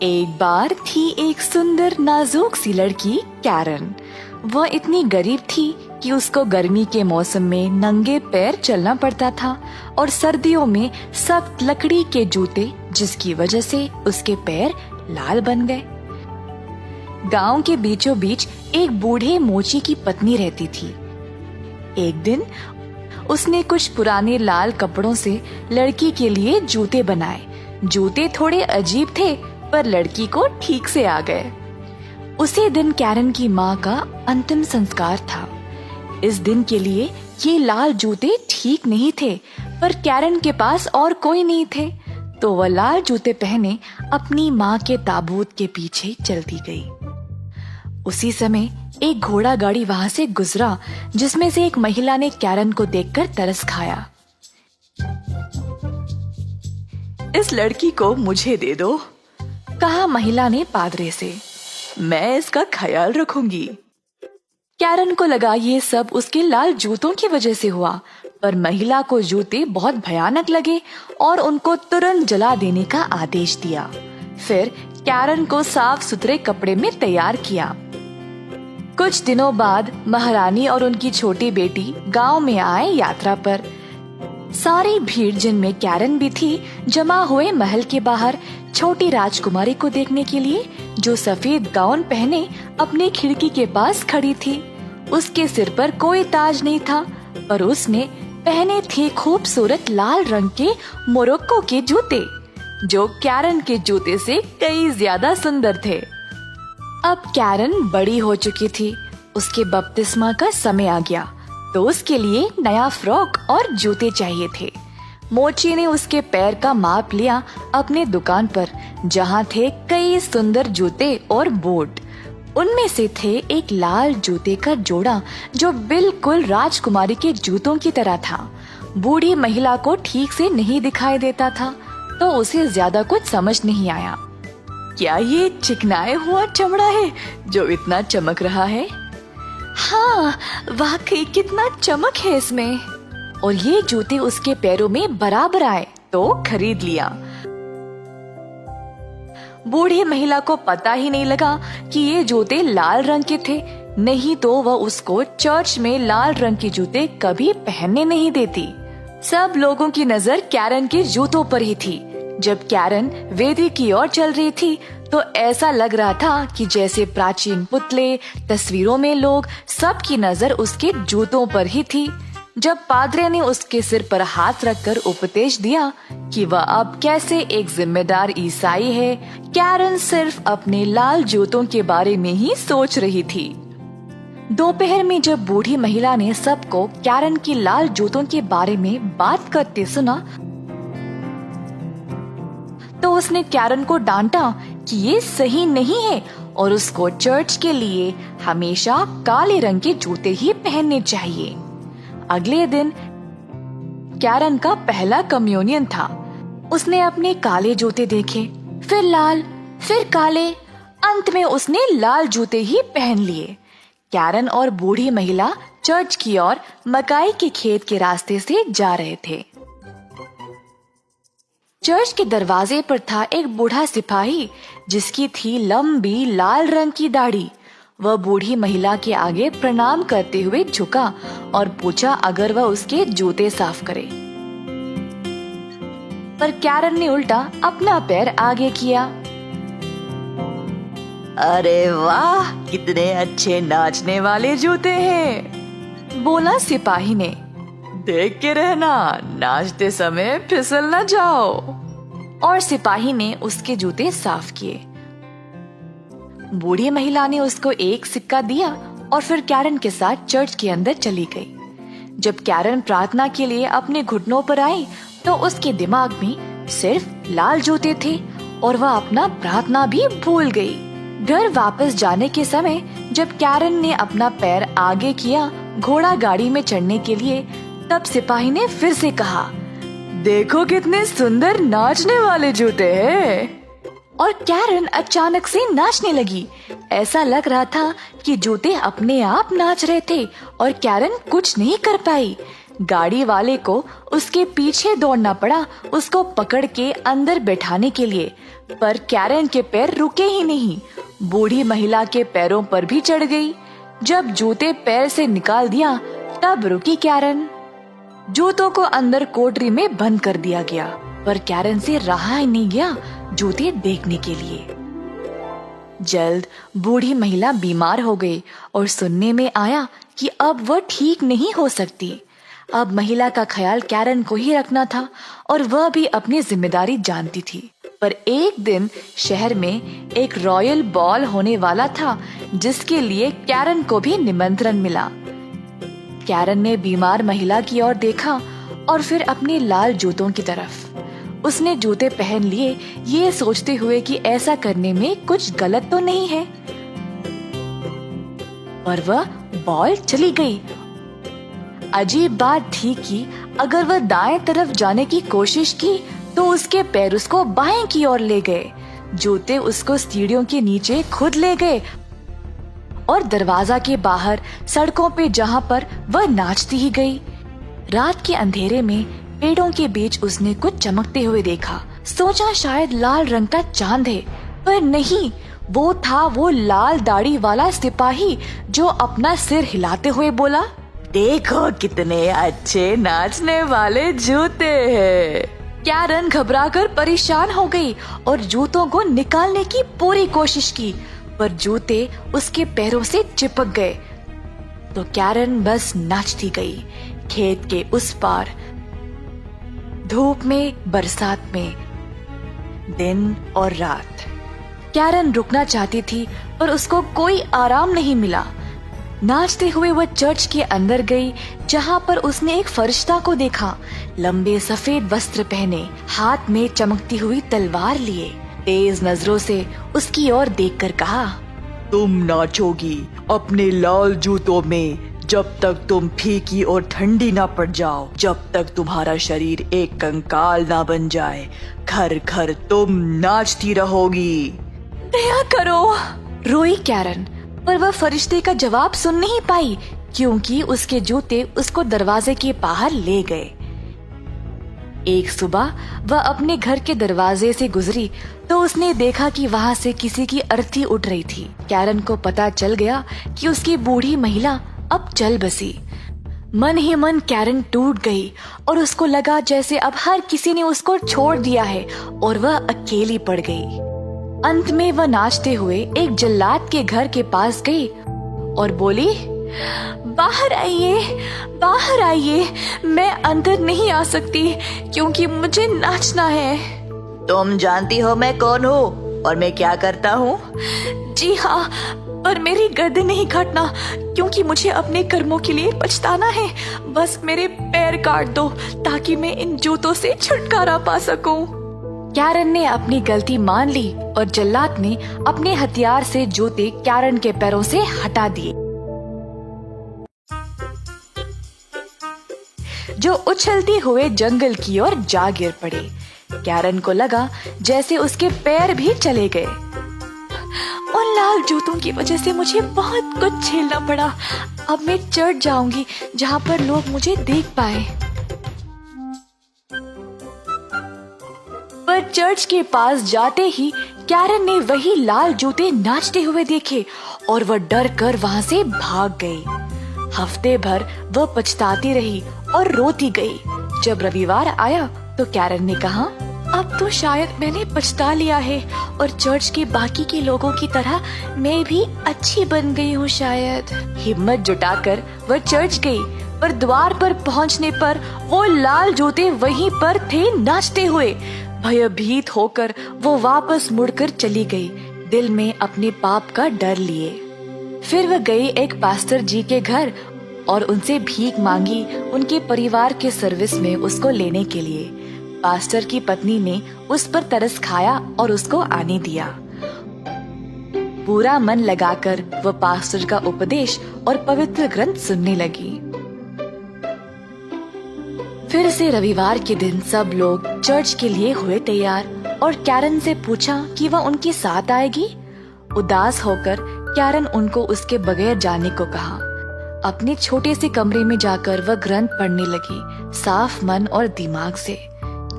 एक बार थी एक सुंदर नाजुक सी लड़की कैरन। वह इतनी गरीब थी कि उसको गर्मी के मौसम में नंगे पैर चलना पड़ता था और सर्दियों में सख्त लकड़ी के जूते, जिसकी वजह से उसके पैर लाल बन गए। गांव के बीचों बीच एक बूढ़े मोची की पत्नी रहती थी। एक दिन उसने कुछ पुराने लाल कपड़ों से लड़की के लिए जूते बनाए। जूते थोड़े अजीब थे पर लड़की को ठीक से आ गए। उसी दिन कैरन की माँ का अंतिम संस्कार था। इस दिन के लिए ये लाल जूते ठीक नहीं थे, पर कैरन के पास और कोई नहीं थे, तो वह लाल जूते पहने अपनी माँ के ताबूत के पीछे चलती गई। उसी समय एक घोड़ा गाड़ी वहां से गुजरा, जिसमें से एक महिला ने कैरन को देखकर तरस खाया। इस लड़की को मुझे दे दो, कहा महिला ने पादरे से। मैं इसका ख्याल रखूंगी। कैरन को लगा ये सब उसके लाल जूतों की वजह से हुआ, पर महिला को जूते बहुत भयानक लगे और उनको तुरंत जला देने का आदेश दिया। फिर कैरन को साफ सुथरे कपड़े में तैयार किया। कुछ दिनों बाद महारानी और उनकी छोटी बेटी गांव में आए यात्रा पर। सारी भीड़, जिनमें कैरन भी थी, जमा हुए महल के बाहर छोटी राजकुमारी को देखने के लिए, जो सफेद गाउन पहने अपने खिड़की के पास खड़ी थी। उसके सिर पर कोई ताज नहीं था, पर उसने पहने थे खूबसूरत लाल रंग के मोरक्को के जूते, जो कैरन के जूते से कई ज्यादा सुंदर थे। अब कैरन बड़ी हो चुकी थी। उसके बपतिस्मा का समय आ गया, तो उसके लिए नया फ्रॉक और जूते चाहिए थे। मोची ने उसके पैर का माप लिया अपने दुकान पर, जहाँ थे कई सुंदर जूते और बूट। उनमें से थे एक लाल जूते का जोड़ा, जो बिल्कुल राजकुमारी के जूतों की तरह था। बूढ़ी महिला को ठीक से नहीं दिखाई देता था, तो उसे ज्यादा कुछ समझ नहीं आया। क्या ये चिकनाए हुआ चमड़ा है जो इतना चमक रहा है? हाँ, वाकई कितना चमक है इसमें। और ये जूते उसके पैरों में बराबर आए, तो खरीद लिया। बूढ़ी महिला को पता ही नहीं लगा कि ये जूते लाल रंग के थे, नहीं तो वह उसको चर्च में लाल रंग के जूते कभी पहनने नहीं देती। सब लोगों की नजर कैरन के जूतों पर ही थी। जब कैरन वेदी की ओर चल रही थी, तो ऐसा लग रहा था कि जैसे प्राचीन पुतले, तस्वीरों में लोग, सबकी नजर उसके जूतों पर ही थी। जब पादरे ने उसके सिर पर हाथ रखकर उपदेश दिया कि वह अब कैसे एक जिम्मेदार ईसाई है, कैरन सिर्फ अपने लाल जूतों के बारे में ही सोच रही थी। दोपहर में जब बूढ़ी महिला ने सबको कैरन की लाल जूतों के बारे में बात करते सुना, तो उसने कैरन को डांटा कि ये सही नहीं है और उसको चर्च के लिए हमेशा काले रंग के जूते ही पहनने चाहिए। अगले दिन कैरन का पहला कम्युनियन था। उसने अपने काले जूते देखे, फिर लाल, फिर काले, अंत में उसने लाल जूते ही पहन लिए। कैरन और बूढ़ी महिला चर्च की ओर मकाई के खेत के रास्ते से जा रहे थे। चर्च के दरवाजे पर था एक बूढ़ा सिपाही, जिसकी थी लंबी लाल रंग की दाढ़ी। वह बूढ़ी महिला के आगे प्रणाम करते हुए झुका और पूछा अगर वह उसके जूते साफ करे। पर कैरन ने उल्टा अपना पैर आगे किया। अरे वाह, कितने अच्छे नाचने वाले जूते हैं, बोला सिपाही ने। देख के रहना, नाचते समय फिसल न जाओ। और सिपाही ने उसके जूते साफ किए। बूढ़ी महिला ने उसको एक सिक्का दिया और फिर कैरन के साथ चर्च के अंदर चली गई। जब कैरन प्रार्थना के लिए अपने घुटनों पर आई, तो उसके दिमाग में सिर्फ लाल जूते थे और वह अपना प्रार्थना भी भूल गई। घर वापस जाने के समय जब कैरन ने अपना पैर आगे किया घोड़ा गाड़ी में चढ़ने के लिए, तब सिपाही ने फिर से कहा, देखो कितने सुंदर नाचने वाले जूते हैं। और कैरन अचानक से नाचने लगी। ऐसा लग रहा था कि जूते अपने आप नाच रहे थे और कैरन कुछ नहीं कर पाई। गाड़ी वाले को उसके पीछे दौड़ना पड़ा उसको पकड़ के अंदर बैठाने के लिए, पर कैरन के पैर रुके ही नहीं। बूढ़ी महिला के पैरों पर भी चढ़ गई। जब जूते पैर से निकाल दिया तब रुकी कैरन। जूतों को अंदर कोठरी में बंद कर दिया गया, पर कैरन से रहा ही नहीं गया जूते देखने के लिए। जल्द बूढ़ी महिला बीमार हो गई और सुनने में आया कि अब वह ठीक नहीं हो सकती। अब महिला का ख्याल कैरन को ही रखना था और वह भी अपनी जिम्मेदारी जानती थी। पर एक दिन शहर में एक रॉयल बॉल होने वाला था जिसके लिए कैरन को भी निमंत्रण मिला। कैरन ने बीमार महिला की ओर देखा और फिर अपने लाल जूतों की तरफ। उसने जूते पहन लिए, ये सोचते हुए कि ऐसा करने में कुछ गलत तो नहीं है। पर वह बॉल चली गई। अजीब बात थी कि अगर वह दाएं तरफ जाने की कोशिश की तो उसके पैर उसको बाएं की ओर ले गए। जूते उसको सीढ़ियों के नीचे खुद ले गए और दरवाजा के बाहर सड़कों पे जहां पर वह नाचती ही गई। रात के अंधेरे में पेड़ों के बीच उसने कुछ चमकते हुए देखा। सोचा शायद लाल रंग का चांद है, पर नहीं, वो था वो लाल दाढ़ी वाला सिपाही जो अपना सिर हिलाते हुए बोला, देखो कितने अच्छे नाचने वाले जूते हैं। कैरन घबराकर परेशान हो गई और जूतों को निकालने की पूरी कोशिश की, पर जूते उसके पैरों से चिपक गए। तो कैरन बस नाचती गई, खेत के उस पार, धूप में, बरसात में, दिन और रात। कैरन रुकना चाहती थी पर उसको कोई आराम नहीं मिला। नाचते हुए वह चर्च के अंदर गई जहां पर उसने एक फरिश्ता को देखा, लंबे सफेद वस्त्र पहने, हाथ में चमकती हुई तलवार लिए। तेज नजरों से उसकी ओर देखकर कहा, तुम नाचोगी अपने लाल जूतों में जब तक तुम फीकी और ठंडी ना पड़ जाओ, जब तक तुम्हारा शरीर एक कंकाल ना बन जाए। घर घर तुम नाचती रहोगी। दया करो, रोई कैरन, पर वह फरिश्ते का जवाब सुन नहीं पाई क्योंकि उसके जूते उसको दरवाजे के बाहर ले गए। एक सुबह वह अपने घर के दरवाजे से गुजरी तो उसने देखा कि वहाँ से किसी की अर्थी उठ रही थी। कैरन को पता चल गया कि उसकी बूढ़ी महिला अब चल बसी। मन ही मन कैरन टूट गई और उसको लगा जैसे अब हर किसी ने उसको छोड़ दिया है और वह अकेली पड़ गई। अंत में वह नाचते हुए एक जल्लाद के घर के पास गई और बोली, बाहर आइए, बाहर आइए, मैं अंदर नहीं आ सकती क्योंकि मुझे नाचना है। तुम जानती हो मैं कौन हूँ और मैं क्या करता हूँ? जी हाँ, पर मेरी गर्दन नहीं काटना क्योंकि मुझे अपने कर्मों के लिए पछताना है। बस मेरे पैर काट दो ताकि मैं इन जूतों से छुटकारा पा सकूं। कैरन ने अपनी गलती मान ली और जल्लाद ने अपने हथियार से जूते कैरन के पैरों से हटा दिए, जो उछलते हुए जंगल की ओर जा गिर पड़े। कैरन को लगा जैसे उसके पैर भी चले गए। उन लाल जूतों की वजह से मुझे बहुत कुछ झेलना पड़ा। अब मैं चढ़ जाऊंगी जहाँ पर लोग मुझे देख पाए। पर चर्च के पास जाते ही कैरन ने वही लाल जूते नाचते हुए देखे और वह डर कर वहाँ से भाग गई। हफ्ते भर वह पछताती रही और रोती गई। जब रविवार आया तो कैरन ने कहा, अब तो शायद मैंने पछता लिया है और चर्च के बाकी के लोगों की तरह मैं भी अच्छी बन गई हूँ शायद। हिम्मत जुटाकर वह चर्च गई, पर द्वार पर पहुँचने पर वो लाल जूते वहीं पर थे नाचते हुए। भयभीत होकर वो वापस मुड़कर चली गई, दिल में अपने पाप का डर लिए। फिर वह गई एक पास्टर जी के घर और उनसे भीख मांगी उनके परिवार के सर्विस में उसको लेने के लिए। पास्टर की पत्नी ने उस पर तरस खाया और उसको आने दिया। पूरा मन लगाकर वह पास्टर का उपदेश और पवित्र ग्रंथ सुनने लगी। फिर से रविवार के दिन सब लोग चर्च के लिए हुए तैयार और कैरन से पूछा कि वह उनके साथ आएगी। उदास होकर कैरन उनको उसके बगैर जाने को कहा। अपने छोटे से कमरे में जाकर वह ग्रंथ पढ़ने लगी, साफ मन और दिमाग से।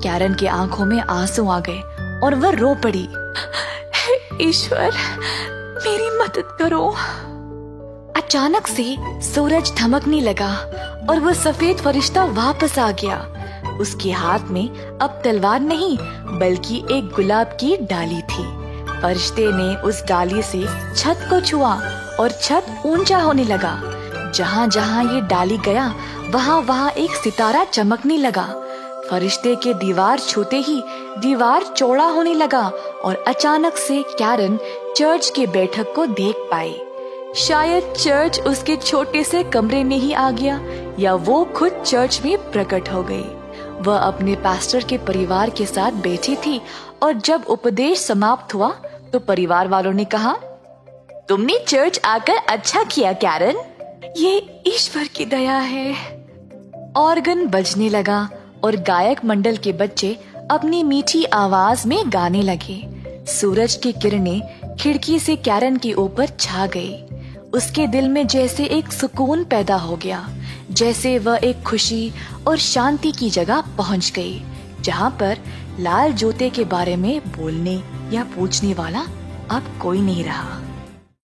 कैरन की आंखों में आंसू आ गए और वह रो पड़ी। ईश्वर, मेरी मदद करो। अचानक से सूरज धमकने लगा और वह सफेद फरिश्ता वापस आ गया। उसके हाथ में अब तलवार नहीं बल्कि एक गुलाब की डाली थी। फरिश्ते ने उस डाली से छत को छुआ और छत ऊंचा होने लगा। जहाँ जहाँ ये डाली गया वहाँ वहाँ एक सितारा चमकने लगा। फरिश्ते के दीवार छूते ही दीवार चौड़ा होने लगा और अचानक से कैरन चर्च के बैठक को देख पाई। शायद चर्च उसके छोटे से कमरे में ही आ गया या वो खुद चर्च में प्रकट हो गई। वह अपने पास्टर के परिवार के साथ बैठी थी और जब उपदेश समाप्त हुआ तो परिवार वालों ने कहा, तुमने चर्च आकर अच्छा किया कैरन। ये ईश्वर की दया है। ऑर्गन बजने लगा और गायक मंडल के बच्चे अपनी मीठी आवाज में गाने लगे। सूरज की किरणें खिड़की से कैरन के ऊपर छा गई। उसके दिल में जैसे एक सुकून पैदा हो गया, जैसे वह एक खुशी और शांति की जगह पहुंच गई, जहां पर लाल जूते के बारे में बोलने या पूछने वाला अब कोई नहीं रहा।